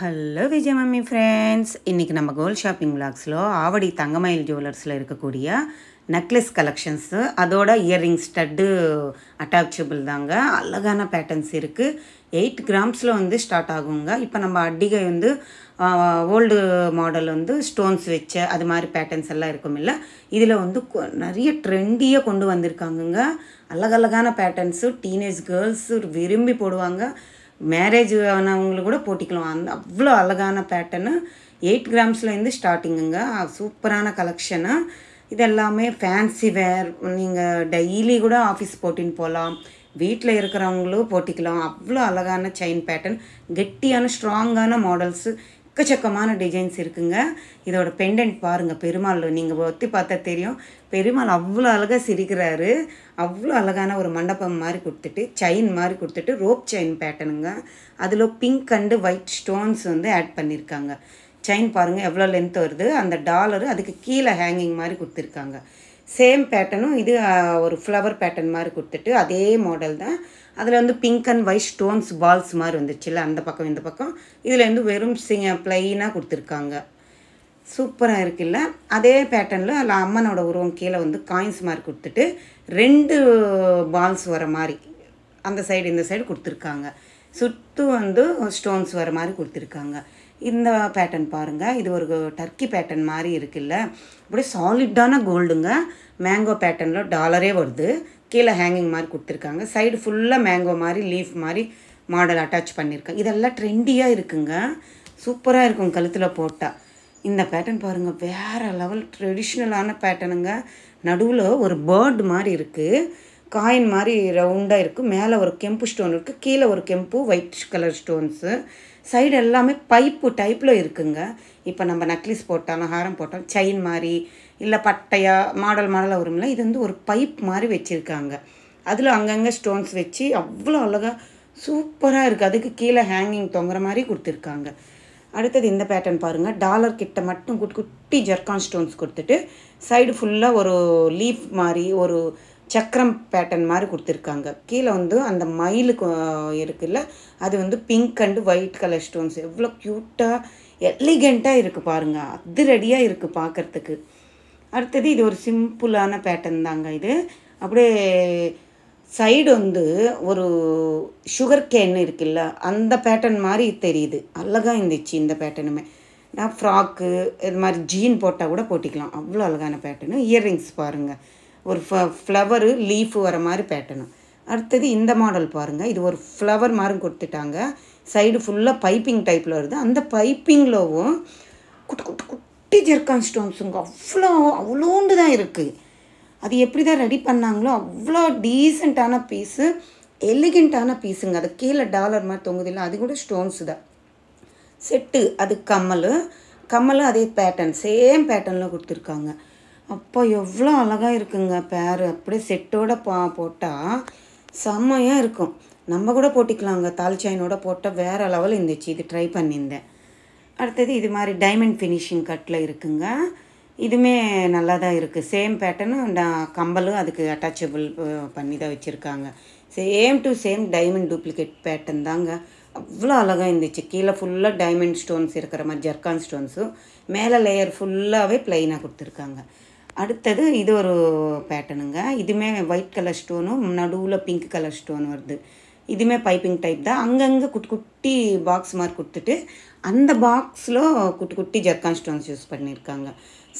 Hello Vijay mummy friends, இன்றைக்கி நம்ம gold shopping விளாக்ஸில் Avadi தங்கமயில் ஜுவல்லர்ஸில் இருக்கக்கூடிய நெக்லஸ் கலெக்ஷன்ஸு, அதோட இயர்ரிங் ஸ்டட்டு அட்டாச்சபிள் தாங்க. அழகான பேட்டர்ன்ஸ் இருக்குது. 8 கிராம்ஸில் வந்து ஸ்டார்ட் ஆகுங்க. இப்போ நம்ம அடிகை வந்து ஓல்டு மாடல் வந்து ஸ்டோன்ஸ் வச்ச அது மாதிரி பேட்டர்ன்ஸ் எல்லாம் இருக்கும் இல்லை, இதில் வந்து நிறைய ட்ரெண்டியாக கொண்டு வந்திருக்காங்கங்க. அழகழகான பேட்டர்ன்ஸு டீனேஜ் கேர்ள்ஸு விரும்பி போடுவாங்க. மேரேஜ் ஆனவங்களுக்கு கூட போட்டிக்கலாம். அந்த அவ்வளோ அழகான பேட்டர்னு 8 கிராம்ஸ்லேருந்து ஸ்டார்டிங்குங்க. சூப்பரான கலெக்ஷனு. இது எல்லாமே ஃபேன்சி வேர், நீங்கள் டெய்லி கூட ஆஃபீஸ் போட்டின்னு போகலாம், வீட்டில் இருக்கிறவங்களும் போட்டிக்கலாம். அவ்வளோ அழகான செயின் பேட்டர்ன், கெட்டியான ஸ்ட்ராங்கான மாடல்ஸு, எக்கச்சக்கமான டிசைன்ஸ் இருக்குங்க. இதோட பெண்டன்ட் பாருங்கள், பெருமாள் நீங்கள் ஒத்தி பார்த்தா தெரியும். பெருமாள் அவ்வளோ அழகாக சிரிக்கிறாரு. அவ்வளோ அழகான ஒரு மண்டபம் மாதிரி கொடுத்துட்டு செயின் மாதிரி கொடுத்துட்டு ரோப் செயின் பேட்டர்னுங்க. அதில் பிங்க் அண்டு ஒயிட் ஸ்டோன்ஸ் வந்து ஆட் பண்ணியிருக்காங்க. செயின் பாருங்கள் எவ்வளோ லென்த் வருது. அந்த டாலரு அதுக்கு கீழே ஹேங்கிங் மாதிரி கொடுத்துருக்காங்க. சேம் பேட்டர்னும் இது ஒரு ஃப்ளவர் பேட்டர்ன் மாதிரி கொடுத்துட்டு அதே மாடல் தான். அதில் வந்து pink and white stones balls மாதிரி வந்துச்சுல்ல, அந்த பக்கம் இந்த பக்கம். இதில் வந்து வெறும் ப்ளைனாக கொடுத்துருக்காங்க. சூப்பராக இருக்குல்ல. அதே பேட்டர்னில் அதில் அம்மனோட உருவம் கீழே வந்து காயின்ஸ் மாதிரி கொடுத்துட்டு 2 பால்ஸ் வர மாதிரி அந்த சைடு இந்த சைடு கொடுத்துருக்காங்க. சுற்றும் வந்து ஸ்டோன்ஸ் வர மாதிரி கொடுத்துருக்காங்க. இந்த பேட்டர்ன் பாருங்கள், இது ஒரு டர்க்கி பேட்டர்ன் மாதிரி இருக்குல்ல, அப்படியே சாலிட்டான கோல்டுங்க. மேங்கோ பேட்டர்னில் டாலரே வருது. கீழே ஹேங்கிங் மாதிரி கொடுத்துருக்காங்க. சைடு ஃபுல்லாக மேங்கோ மாதிரி லீஃப் மாதிரி மாடல் அட்டாச் பண்ணியிருக்காங்க. இதெல்லாம் ட்ரெண்டியாக இருக்குங்க. சூப்பராக இருக்கும் கழுத்தில் போட்டால். இந்த பேட்டர்ன் பாருங்கள், வேறு லெவல் ட்ரெடிஷ்னலான பேட்டர்னுங்க. நடுவில் ஒரு பேர்டு மாதிரி இருக்குது, காயின் மாதிரி ரவுண்டாக இருக்குது. மேலே ஒரு கெம்பு ஸ்டோன் இருக்குது, கீழே ஒரு கெம்பு ஒயிட் கலர் ஸ்டோன்ஸு. சைடு எல்லாமே பைப்பு டைப்பில் இருக்குங்க. இப்போ நம்ம நெக்லஸ் போட்டாலும் ஹாரம் போட்டாலும் செயின் மாதிரி இல்லை பட்டையாக மாடலாக வரும்ல, இது வந்து ஒரு பைப் மாதிரி வச்சுருக்காங்க. அதில் அங்கங்கே ஸ்டோன்ஸ் வச்சு அவ்வளோ அழகாக சூப்பராக இருக்குது. அதுக்கு கீழே ஹேங்கிங் தொங்குற மாதிரி கொடுத்துருக்காங்க. அடுத்தது இந்த பேட்டர்ன் பாருங்கள், டாலர் கிட்ட மட்டும் குட்டி ஜர்கான் ஸ்டோன்ஸ் கொடுத்துட்டு சைடு ஃபுல்லாக ஒரு லீஃப் மாதிரி ஒரு சக்கரம் பேட்டர்ன் மாதிரி கொடுத்துருக்காங்க. கீழே வந்து அந்த மயிலுக்கு இருக்குல்ல, அது வந்து pink and white colour stones. எவ்வளோ க்யூட்டாக எலிகெண்ட்டாக இருக்குது பாருங்கள், அதிரடியாக இருக்குது பார்க்குறதுக்கு. அடுத்தது இது ஒரு சிம்பிளான பேட்டர்ன் தாங்க. இது அப்படியே சைடு வந்து ஒரு சுகர் கேன் இருக்குல்ல, அந்த பேட்டர்ன் மாதிரி தெரியுது. அழகாக இருந்துச்சு இந்த பேட்டர்னுமே. நான் ஃப்ராக்கு இது மாதிரி ஜீன் போட்டால் கூட போட்டிக்கலாம். அவ்வளோ அழகான பேட்டர்னு. இயர்ரிங்ஸ் பாருங்கள், ஒரு ஃப்ளவரு லீஃபு வர மாதிரி பேட்டர்னு. அடுத்தது இந்த மாடல் பாருங்கள், இது ஒரு ஃப்ளவர் மாதிரி கொடுத்துட்டாங்க. சைடு ஃபுல்லாக பைப்பிங் டைப்பில் வருது. அந்த பைப்பிங்லவும் குட்டி ஜெர்கான் ஸ்டோன்ஸுங்க. அவ்வளோண்டு தான் இருக்குது. அது எப்படி தான் ரெடி பண்ணாங்களோ அவ்வளோ டீசெண்டான பீஸு, எலிகெண்ட்டான பீஸுங்க. அது கீழே டாலர் மாதிரி தொங்குதில்லை, அது கூட ஸ்டோன்ஸு தான். செட்டு அது கம்மல் அதே பேட்டர்ன், சேம் பேட்டர்னில் கொடுத்துருக்காங்க. அப்போ எவ்வளோ அழகாக இருக்குங்க பேர். அப்படியே செட்டோட போட்டால் செம்மையாக இருக்கும். நம்ம கூட போட்டிக்கலாங்க, தாலி செயினோட போட்டால் வேறு லெவல் இருந்துச்சு. இது ட்ரை பண்ணியிருந்தேன். அடுத்தது இது மாதிரி டைமண்ட் ஃபினிஷிங் கட்டில் இருக்குங்க. இதுவுமே நல்லா தான் இருக்குது. சேம் பேட்டர்னு கம்பலும் அதுக்கு அட்டாச்சபிள் பண்ணி தான் வச்சுருக்காங்க. Same to same diamond duplicate pattern தாங்க. அவ்வளோ அழகாக இருந்துச்சு. கீழே ஃபுல்லாக டைமண்ட் ஸ்டோன்ஸ் இருக்கிற மாதிரி ஜர்கான் ஸ்டோன்ஸும், மேலே லேயர் ஃபுல்லாகவே ப்ளைனாக கொடுத்துருக்காங்க. அடுத்தது இது ஒரு பேட்டர்னுங்க. இதுவுமே ஒயிட் கலர் ஸ்டோனும் நடுவில் பிங்க் கலர் ஸ்டோன் வருது. இதுவுமே பைப்பிங் டைப் தான். அங்கங்கே குட்டி பாக்ஸ் மாதிரி கொடுத்துட்டு அந்த பாக்ஸில் குட்டி ஜர்கான் ஸ்டோன்ஸ் யூஸ் பண்ணியிருக்காங்க.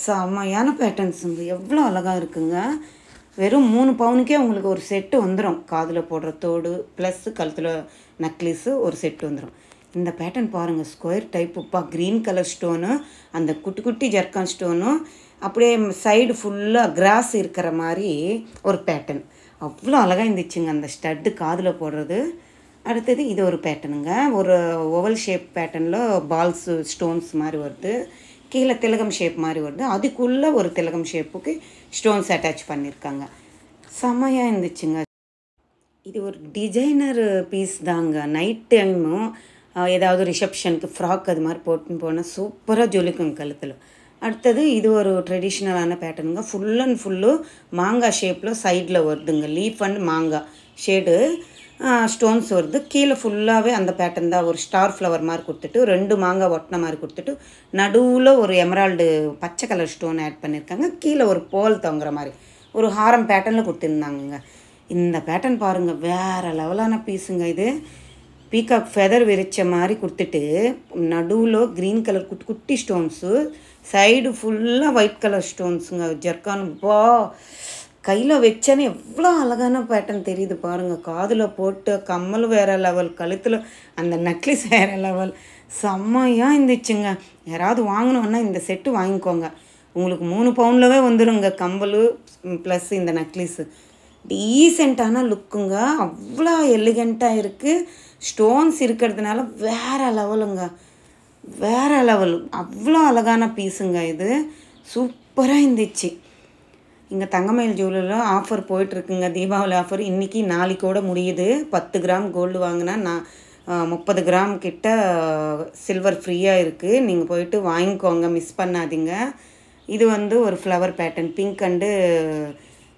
செம்மையான பேட்டர்ன்ஸுங்க, எவ்வளோ அழகாக இருக்குங்க. வெறும் 3 பவுனுக்கே உங்களுக்கு ஒரு செட்டு வந்துடும். காதில் போடுற தோடு ப்ளஸ் கழுத்தில் நெக்லஸு ஒரு செட்டு வந்துடும். இந்த பேட்டர்ன் பாருங்கள், ஸ்கொயர் டைப்புப்பா. க்ரீன் கலர் ஸ்டோனு, அந்த குட்டி ஜர்கான் ஸ்டோனும், அப்படியே சைடு ஃபுல்லாக கிராஸ் இருக்கிற மாதிரி ஒரு பேட்டர்ன். அவ்வளோ அழகாக இருந்துச்சுங்க அந்த ஸ்டட்டு காதில் போடுறது. அடுத்தது இது ஒரு பேட்டர்னுங்க. ஒரு ஓவல் ஷேப் பேட்டர்னில் பால்ஸு ஸ்டோன்ஸ் மாதிரி வருது. கீழே திலகம் ஷேப் மாதிரி வருது. அதுக்குள்ளே ஒரு திலகம் ஷேப்புக்கு ஸ்டோன்ஸ் அட்டாச் பண்ணியிருக்காங்க. செம்மையாக இருந்துச்சுங்க. இது ஒரு டிசைனர் பீஸ் தாங்க. நைட் டைமும் ஏதாவது ரிசப்ஷனுக்கு ஃப்ராக் அது மாதிரி போட்டுன்னு போனால் சூப்பராக ஜொலிக்கும் கழுத்தில். அடுத்தது இது ஒரு ட்ரெடிஷ்னலான பேட்டர்னுங்க. ஃபுல் அண்ட் ஃபுல்லு மாங்காய் ஷேப்பில் சைடில் வருதுங்க. லீஃப் அண்ட் மாங்காய் ஷேடு. ஸ்டோன்ஸ் வருது. கீழே ஃபுல்லாகவே அந்த பேட்டர்ன் தான். ஒரு ஸ்டார் ஃப்ளவர் மாதிரி கொடுத்துட்டு 2 மாங்காய் ஒட்டின மாதிரி கொடுத்துட்டு நடுவில் ஒரு எமரால்டு பச்சை கலர் ஸ்டோன் ஆட் பண்ணியிருக்காங்க. கீழே ஒரு போல் தொங்குற மாதிரி ஒரு ஹாரம் பேட்டர்னில் கொடுத்துருந்தாங்கங்க. இந்த பேட்டர்ன் பாருங்கள், வேறு லெவலான பீஸுங்க. இது பீகாக் ஃபெதர் விரிச்ச மாதிரி கொடுத்துட்டு நடுவில் க்ரீன் கலர் குட்டி குட்டி ஸ்டோன்ஸு, சைடு ஃபுல்லாக ஒயிட் கலர் ஸ்டோன்ஸுங்க. ஜர்க்கான் பா கையில் வச்சேன்னு எவ்வளோ அழகான பேட்டர்ன் தெரியுது பாருங்கள். காதில் போட்டு கம்மல் வேறு லெவல், கழுத்தில் அந்த நெக்லஸ் வேறு லெவல், செம்மையாக இருந்துச்சுங்க. யாராவது வாங்கணுன்னா இந்த செட்டு வாங்கிக்கோங்க. உங்களுக்கு 3 பவுன்லவே வந்துடுங்க கம்பல் ப்ளஸ் இந்த நெக்லஸ்ஸு. டீசெண்டான லுக்குங்க, அவ்வளோ எலிகண்ட்டாக இருக்குது. ஸ்டோன்ஸ் இருக்கிறதுனால வேறு லெவலுங்க, வேறு லெவல். அவ்வளோ அழகான பீஸுங்க. இது சூப்பராக இருந்துச்சு. இங்கே தங்கமயில் ஜுவல்லரியில் ஆஃபர் போயிட்டுருக்குங்க, தீபாவளி ஆஃபர். இன்றைக்கி நாளைக்கோட முடியுது. 10 கிராம் கோல்டு வாங்கினா நான் 30 கிராம் கிட்ட சில்வர் ஃப்ரீயாக இருக்குது. நீங்கள் போயிட்டு வாங்கிக்கோங்க, மிஸ் பண்ணாதீங்க. இது ஒரு flower pattern, pink and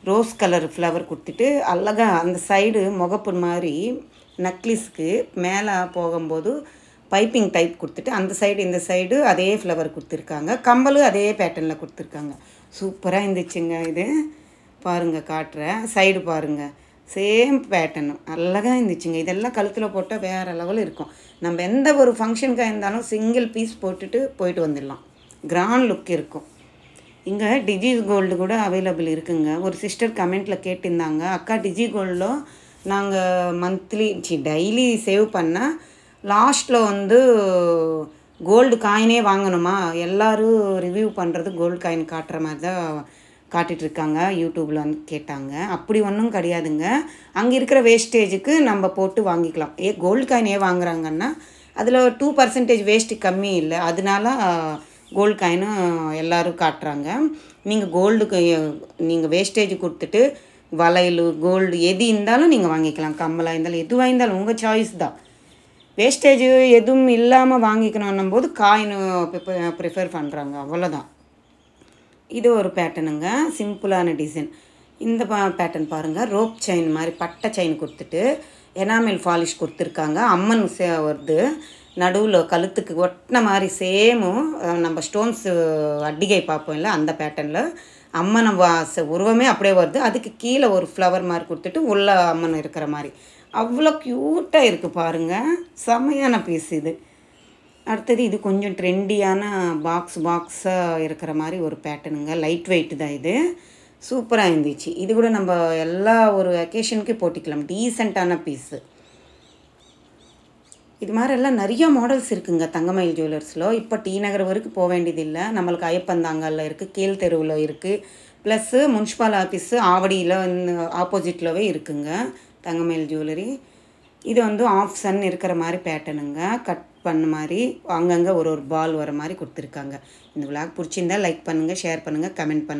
rose colour flower கொடுத்துட்டு அழகாக அந்த சைடு முகப்பு மாதிரி நெக்லஸ்க்கு மேலே போகும்போது பைப்பிங் டைப் கொடுத்துட்டு அந்த சைடு இந்த சைடு அதே ஃப்ளவர் கொடுத்துருக்காங்க. கம்பலும் அதே பேட்டர்னில் கொடுத்துருக்காங்க. சூப்பராக இருந்துச்சுங்க. இது பாருங்கள், காட்டுறேன். சைடு பாருங்கள், சேம் பேட்டர்னு அழகாக இருந்துச்சுங்க. இதெல்லாம் கழுத்தில் போட்டால் வேறு லெவல் இருக்கும். நம்ம எந்த ஒரு ஃபங்க்ஷனுக்காக இருந்தாலும் சிங்கிள் பீஸ் போட்டுட்டு போயிட்டு வந்துடலாம். கிராண்ட் லுக் இருக்கும். இங்கே டிஜி கோல்டு கூட அவைலபிள் இருக்குங்க. ஒரு சிஸ்டர் கமெண்ட்டில் கேட்டிருந்தாங்க, அக்கா டிஜி கோல்டில் நாங்கள் மந்த்லி டெய்லி சேவ் பண்ணால் லாஸ்ட்டில் கோல்டு காயினே வாங்கணுமா? எல்லோரும் ரிவ்யூ பண்ணுறது கோல்டு காயின் காட்டுற மாதிரி தான் காட்டிகிட்ருக்காங்க யூடியூப்பில் கேட்டாங்க. அப்படி ஒன்றும் கிடையாதுங்க. அங்கே இருக்கிற வேஸ்டேஜுக்கு நம்ம போட்டு வாங்கிக்கலாம். கோல்டு காயின் வாங்குறாங்கன்னா அதில் 2% வேஸ்ட்டு கம்மி இல்லை, அதனால கோல்டு காயினும் எல்லோரும் காட்டுறாங்க. நீங்கள் கோல்டுக்கு நீங்கள் வேஸ்டேஜ் கொடுத்துட்டு வளையல் கோல்டு எது இருந்தாலும் நீங்கள் வாங்கிக்கலாம். கம்மலாக இருந்தாலும் எதுவாக இருந்தாலும் உங்கள் சாய்ஸ் தான். வேஸ்டேஜ் எதுவும் இல்லாமல் வாங்கிக்கணும் போது காயின் ப்ரிஃபர் பண்ணுறாங்க, அவ்வளோதான். இது ஒரு பேட்டர்னுங்க, சிம்பிளான டிசைன். இந்த பேட்டர்ன் பாருங்கள், ரோப் செயின் மாதிரி பட்டை செயின் கொடுத்துட்டு எனாமல் பாலிஷ் கொடுத்துருக்காங்க. அம்மன் வருது, நடுவில் கழுத்துக்கு ஒட்டின மாதிரி சேமும் நம்ம ஸ்டோன்ஸு அட்டிகை பார்ப்போம் இல்லை, அந்த பேட்டர்னில் அம்மன் உருவமே அப்படியே வருது. அதுக்கு கீழே ஒரு ஃப்ளவர் மாதிரி கொடுத்துட்டு உள்ள அம்மன் இருக்கிற மாதிரி அவ்வளோ க்யூட்டாக இருக்குது பாருங்கள். செமையான பீஸ் இது. அடுத்தது இது கொஞ்சம் ட்ரெண்டியான பாக்ஸாக இருக்கிற மாதிரி ஒரு பேட்டர்னுங்க. லைட் வெயிட் தான் இது. சூப்பராக இருந்துச்சு. இது கூட நம்ம எல்லா ஒரு அக்கேஷனுக்கே போட்டிக்கலாம். டீசெண்டான பீஸு. இது மாதிரி எல்லாம் நிறைய மாடல்ஸ் இருக்குங்க தங்கமயில் ஜுவல்லர்ஸில். இப்போ டி நகர் வரைக்கும் போக வேண்டியதில்லை. நம்மளுக்கு ஐயப்பந்தாங்கல்ல இருக்குது, கீழ் தெருவில் இருக்குது, ப்ளஸ்ஸு முனிசிபல் ஆஃபீஸு ஆவடியில் ஆப்போசிட்லவே இருக்குங்க தங்கமயில் ஜுவல்லரி. இது ஆஃப் சன் இருக்கிற மாதிரி பேட்டர்னுங்க, கட் பண்ண மாதிரி அங்கங்கே ஒரு பால் வர மாதிரி கொடுத்துருக்காங்க. இந்த விளாக் பிடிச்சிருந்தா லைக் பண்ணுங்கள், ஷேர் பண்ணுங்கள், கமெண்ட் பண்ணுங்கள்.